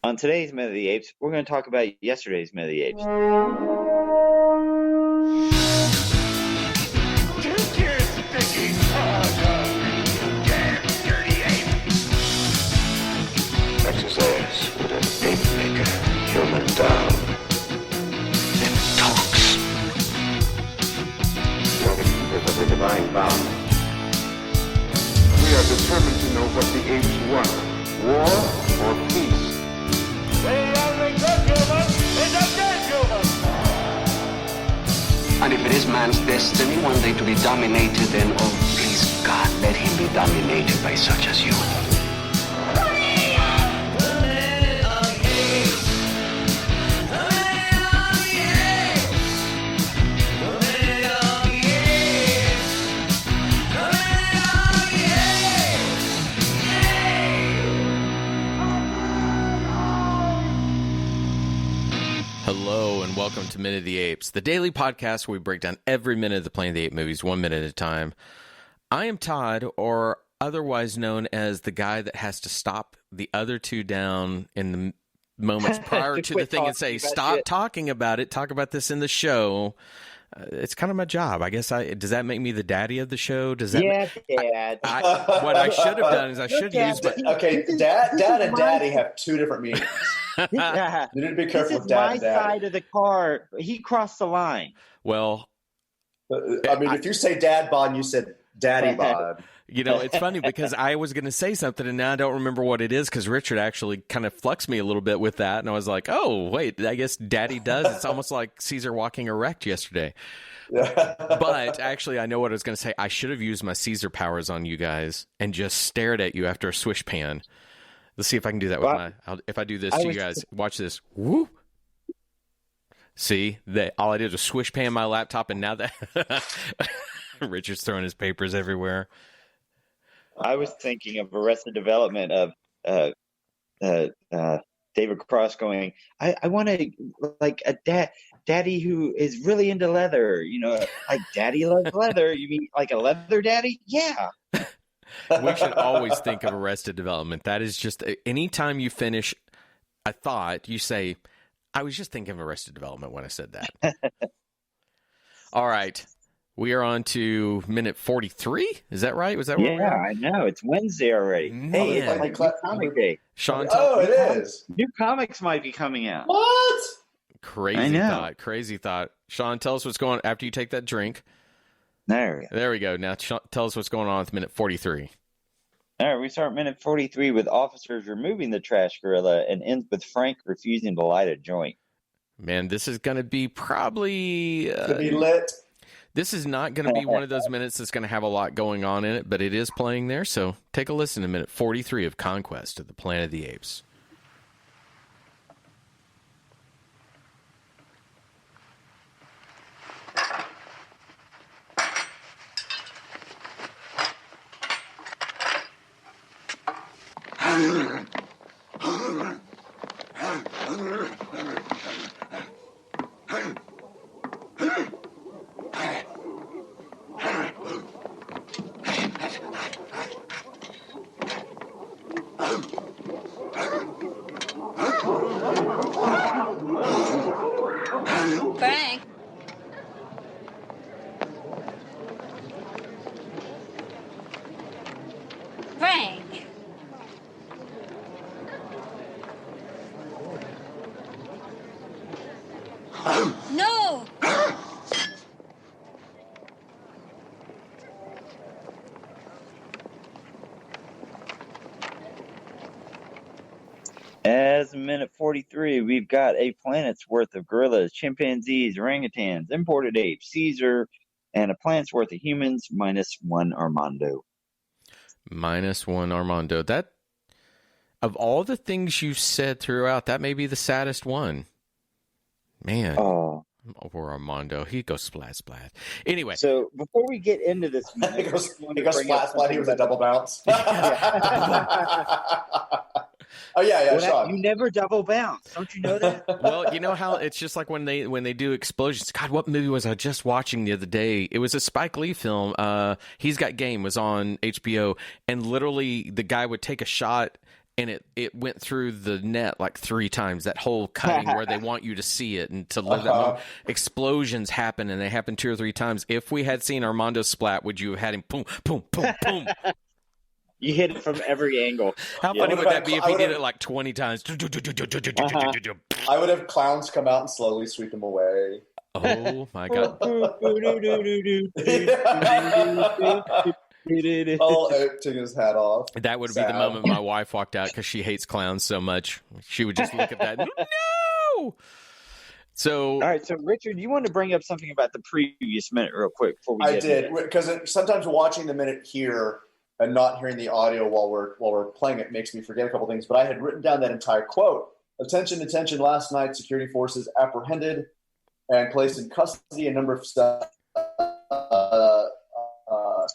On today's Myth of the Apes, we're going to talk about yesterday's Myth of the Apes. Take your stinking paws off me, you damn dirty ape! Exercise with an ape maker, human down. Then talks. With the divine bound. We are determined to know what the apes want, war or peace. The only good human is a dead human! And if it is man's destiny one day to be dominated, then, oh, please, God, let him be dominated by such as you. Hello and welcome to Minute of the Apes, the daily podcast where we break down every minute of the Planet of the Apes movies, 1 minute at a time. I am Todd, or otherwise known as the guy that has to stop the other two down in the moments prior to the thing and say, stop talking about it, talk about this in the show. It's kind of my job. I guess does that make me the daddy of the show? Does that Dad. what I should have done is I should use Okay, dad and daddy have two different meanings. Yeah. You need to be careful This with is dad my and daddy. side of the car. He crossed the line. well, I mean, if you say dad bod, you said daddy bod. you know, it's funny because I was going to say something and now I don't remember what it is because Richard actually kind of fluxed me a little bit with that. And I was like, oh, wait, I guess daddy does. It's almost like Caesar walking erect yesterday. But actually, I know what I was going to say. I should have used my Caesar powers on you guys and just stared at you after a swish pan. Let's see if I can do that with if I do this to you guys. Watch this. Woo! See, all I did was swish pan my laptop, and now that Richard's throwing his papers everywhere. I was thinking of Arrested Development of David Cross going, I want to, like, a daddy who is really into leather, you know, like daddy loves leather. You mean like a leather daddy? Yeah. We should always think of Arrested Development. That is just, anytime you finish a thought, you say, I was just thinking of Arrested Development when I said that. All right. We are on to minute 43. Is that right? Was that where we Yeah, are? I know. It's Wednesday already. Hey, it's Man. like New Comic Day. Sean, It is. New comics might be coming out. What? Crazy thought. Sean, tell us what's going on after you take that drink. There we go. There we go. Now tell us what's going on with minute 43. All right, we start minute 43 with officers removing the trash gorilla and ends with Frank refusing to light a joint. Man, this is going to be probably... To be lit. This is not going to be one of those minutes that's going to have a lot going on in it, but it is playing there. So take a listen to minute 43 of Conquest of the Planet of the Apes. Frank. Frank. No. As minute 43, we've got a planet's worth of gorillas, chimpanzees, orangutans, imported apes, Caesar, and a planet's worth of humans minus one Armando. Minus one Armando. That, of all the things you've said throughout, that may be the saddest one. Man. Oh. Poor Armando. He goes splat, splat. Anyway. So before we get into this, He goes splat, splat. He was a double bounce. Oh yeah, Sean. You never double bounce. Don't you know that? Well, you know how it's just like when they do explosions. God, what movie was I just watching the other day? It was a Spike Lee film. He's Got Game was on HBO, and literally the guy would take a shot and it went through the net like 3 times, that whole cutting where they want you to see it and to live that moment. Explosions happen, and they happen 2 or 3 times. If we had seen Armando splat, would you have had him boom, boom, boom, boom? You hit it from every angle. How funny would that be if he did it like 20 times? I would have clowns come out and slowly sweep him away. Oh, my God. Oh, taking his hat off. That would be the moment my wife walked out because she hates clowns so much. She would just look at that. No! So, all right. So, Richard, you want to bring up something about the previous minute real quick before we I did, because sometimes watching the minute here and not hearing the audio while we're playing it makes me forget a couple things. But I had written down that entire quote. Attention, attention. Last night, security forces apprehended and placed in custody a number of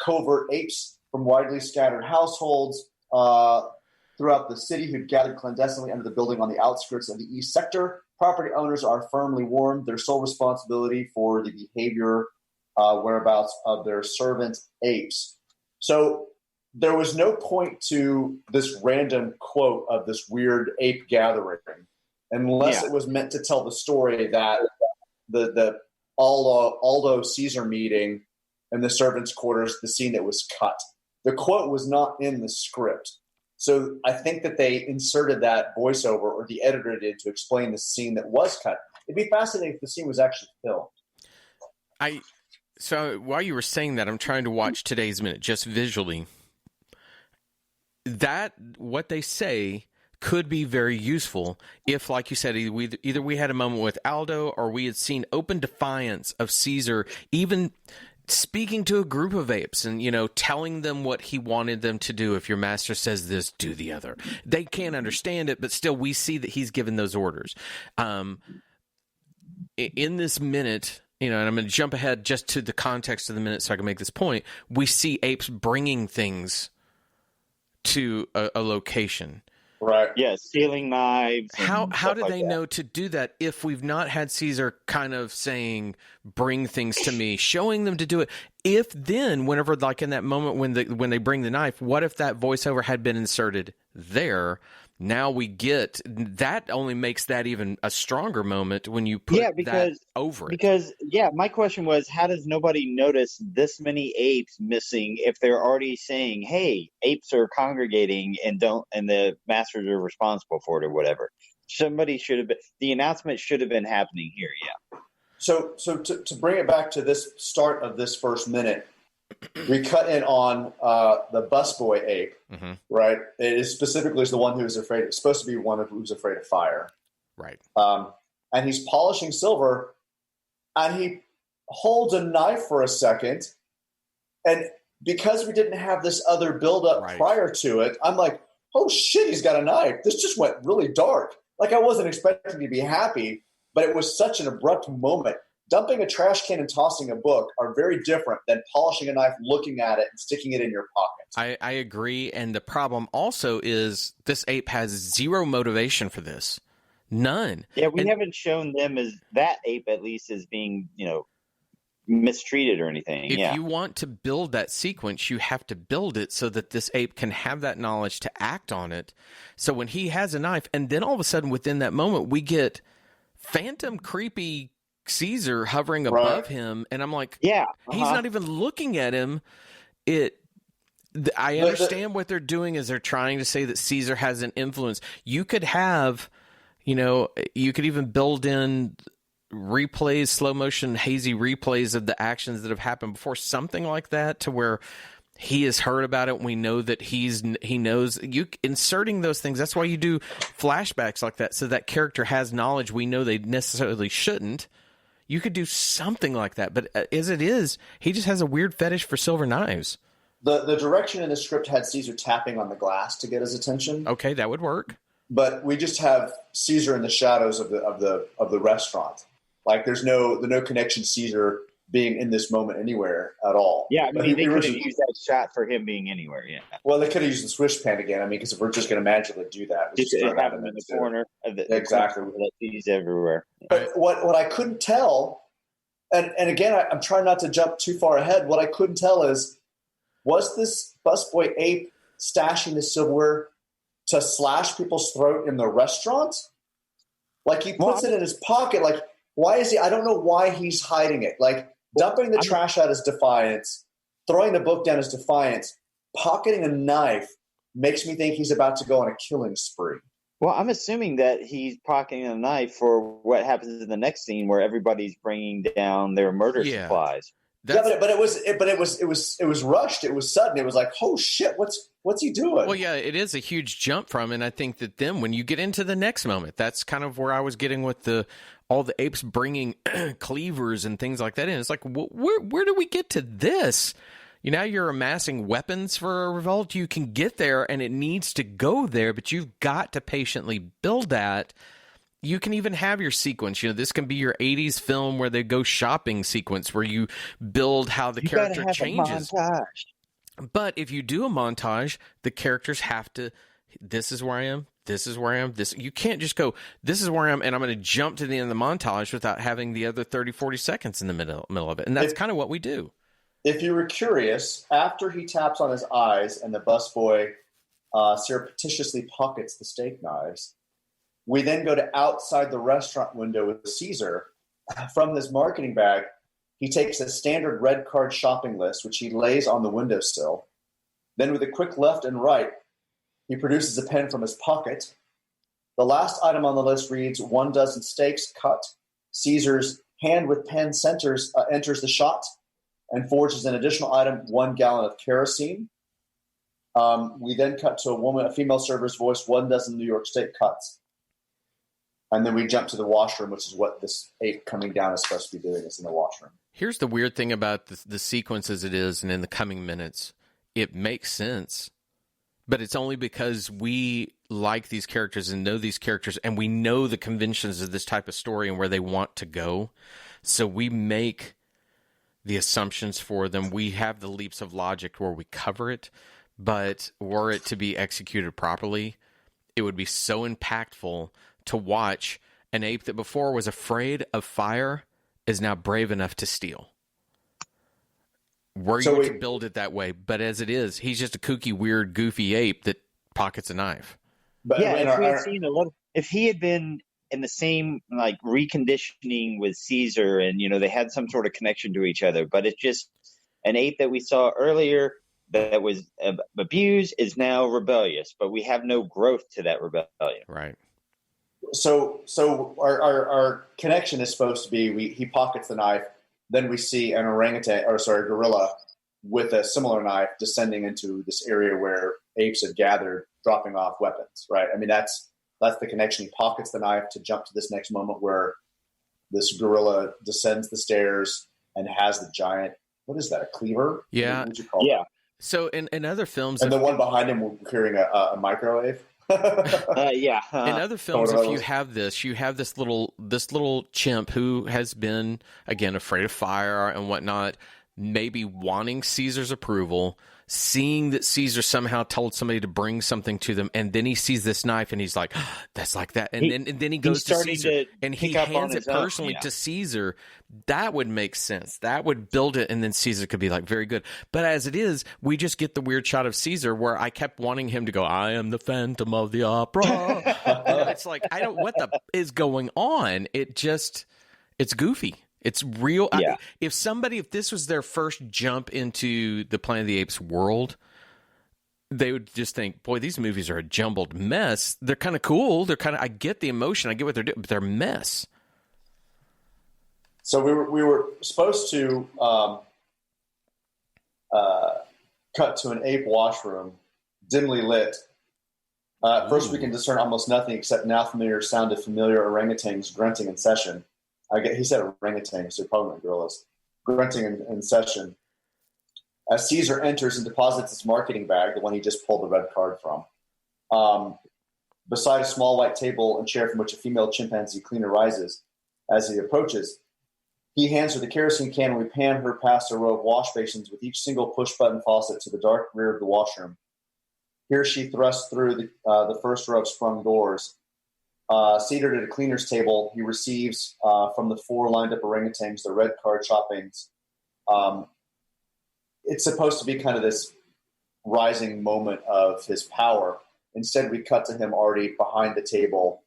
covert apes from widely scattered households throughout the city who gathered clandestinely under the building on the outskirts of the East Sector. Property owners are firmly warned their sole responsibility for the behavior, whereabouts of their servant apes. So there was no point to this random quote of this weird ape gathering unless it was meant to tell the story that the Aldo Caesar meeting in the servants' quarters, the scene that was cut. The quote was not in the script. So I think that they inserted that voiceover, or the editor did, to explain the scene that was cut. It'd be fascinating if the scene was actually filmed. So while you were saying that, I'm trying to watch today's minute just visually. That, what they say, could be very useful if, like you said, either we had a moment with Aldo, or we had seen open defiance of Caesar, even speaking to a group of apes and, telling them what he wanted them to do. If your master says this, do the other. They can't understand it, but still we see that he's given those orders. In this minute, and I'm going to jump ahead just to the context of the minute so I can make this point, we see apes bringing things to a location. Right. Yeah, stealing knives. How do they know to do that if we've not had Caesar kind of saying, bring things to me, showing them to do it? If then, whenever, like in that moment when they bring the knife, what if that voiceover had been inserted there? Now we get, that only makes that even a stronger moment when you put that over it. Because, my question was, how does nobody notice this many apes missing if they're already saying, hey, apes are congregating and the masters are responsible for it or whatever? Somebody should have been, the announcement should have been happening here, So to bring it back to this start of this first minute, we cut in on the busboy ape, right? It is specifically the one who is afraid. It's supposed to be one who's afraid of fire, right? And he's polishing silver, and he holds a knife for a second, and because we didn't have this other buildup prior to it, I'm like, oh shit, he's got a knife. This just went really dark. Like, I wasn't expecting to be happy, but it was such an abrupt moment. Dumping a trash can and tossing a book are very different than polishing a knife, looking at it, and sticking it in your pocket. I agree. And the problem also is this ape has zero motivation for this. None. Yeah, we haven't shown them as that ape, at least, as being, mistreated or anything. If you want to build that sequence, you have to build it so that this ape can have that knowledge to act on it. So when he has a knife, and then all of a sudden within that moment, we get phantom creepy Caesar hovering above him, and I'm like, he's not even looking at him. I understand what they're doing is they're trying to say that Caesar has an influence. You could have, you could even build in replays, slow motion, hazy replays of the actions that have happened before, something like that, to where he has heard about it. And we know that he knows. You inserting those things. That's why you do flashbacks like that, so that character has knowledge we know they necessarily shouldn't. You could do something like that, but as it is, he just has a weird fetish for silver knives. The direction in the script had Caesar tapping on the glass to get his attention. Okay, that would work. But we just have Caesar in the shadows of the restaurant. Like, there's no connection Caesar being in this moment anywhere at all. Yeah, I mean, they could have used that shot for him being anywhere, Well, they could have used the swish pan again. I mean, because if we're just going to magically do that. Just have him in the corner. Exactly. He's everywhere. But what I couldn't tell, and again, I'm trying not to jump too far ahead, what I couldn't tell is, was this busboy ape stashing the silverware to slash people's throat in the restaurant. Like, he puts it in his pocket. Like, why is he? I don't know why he's hiding it. Like, dumping the trash out is defiance. Throwing the book down is defiance. Pocketing a knife makes me think he's about to go on a killing spree. Well, I'm assuming that he's pocketing a knife for what happens in the next scene where everybody's bringing down their murder supplies. But it was rushed. It was sudden. It was like, oh shit, what's he doing? Well, yeah, it is a huge jump from, and I think that then when you get into the next moment, that's kind of where I was getting with all the apes bringing cleavers and things like that in. It's like, where do we get to this? Now you're amassing weapons for a revolt. You can get there, and it needs to go there, but you've got to patiently build that. You can even have your sequence. This can be your 80s film where they go shopping sequence where you build how the character changes. But if you do a montage, the characters have to, this is where I am, this is where I am, this. You can't just go, this is where I am, and I'm going to jump to the end of the montage without having the other 30, 40 seconds in the middle of it. And that's kind of what we do. If you were curious, after he taps on his eyes and the busboy surreptitiously pockets the steak knives, we then go to outside the restaurant window with Caesar. From his marketing bag, he takes a standard red card shopping list, which he lays on the windowsill. Then with a quick left and right, he produces a pen from his pocket. The last item on the list reads, 1 dozen steaks cut. Caesar's hand with pen enters the shot and forges an additional item, 1 gallon of kerosene. We then cut to a female server's voice, 1 dozen New York steak cuts. And then we jump to the washroom, which is what this ape coming down is supposed to be doing, is in the washroom. Here's the weird thing about the sequence as it is and in the coming minutes. It makes sense, but it's only because we like these characters and know these characters, and we know the conventions of this type of story and where they want to go. So we make the assumptions for them. We have the leaps of logic where we cover it, but were it to be executed properly, it would be so impactful to watch an ape that before was afraid of fire is now brave enough to steal. Were you to build it that way, but as it is, he's just a kooky, weird, goofy ape that pockets a knife. But yeah, if he had been in the same reconditioning with Caesar, and they had some sort of connection to each other, but it's just an ape that we saw earlier that was abused is now rebellious, but we have no growth to that rebellion. Right. So our connection is supposed to be he pockets the knife, then we see an gorilla with a similar knife descending into this area where apes have gathered, dropping off weapons. Right. I mean, that's the connection. He pockets the knife to jump to this next moment where this gorilla descends the stairs and has the giant. What is that? A cleaver? Yeah. What would you call it? So in other films, and the one behind him carrying a microwave. In other films, if you have this little chimp who has been, again, afraid of fire and whatnot, maybe wanting Caesar's approval, seeing that Caesar somehow told somebody to bring something to them, and then he sees this knife and he's like, oh, that's like that. And then he goes to Caesar and he hands it personally to Caesar. That would make sense. That would build it, and then Caesar could be like, very good. But as it is, we just get the weird shot of Caesar where I kept wanting him to go, I am the Phantom of the Opera. It's like, what the is going on? It's goofy. It's real. Yeah. If this was their first jump into the Planet of the Apes world, they would just think, boy, these movies are a jumbled mess. They're kind of cool. I get the emotion. I get what they're doing, but they're a mess. So we were supposed to cut to an ape washroom, dimly lit. First, we can discern almost nothing except now familiar sound of familiar orangutans grunting in session. He said orangutan, so probably not gorillas. Grunting in session. As Caesar enters and deposits his marketing bag, the one he just pulled the red card from, beside a small white table and chair from which a female chimpanzee cleaner rises. As he approaches, he hands her the kerosene can, and we pan her past a row of wash basins with each single push-button faucet to the dark rear of the washroom. Here she thrusts through the first row of sprung doors. Seated at a cleaner's table, he receives from the 4 lined-up orangutans the red card shoppings. It's supposed to be kind of this rising moment of his power. Instead, we cut to him already behind the table,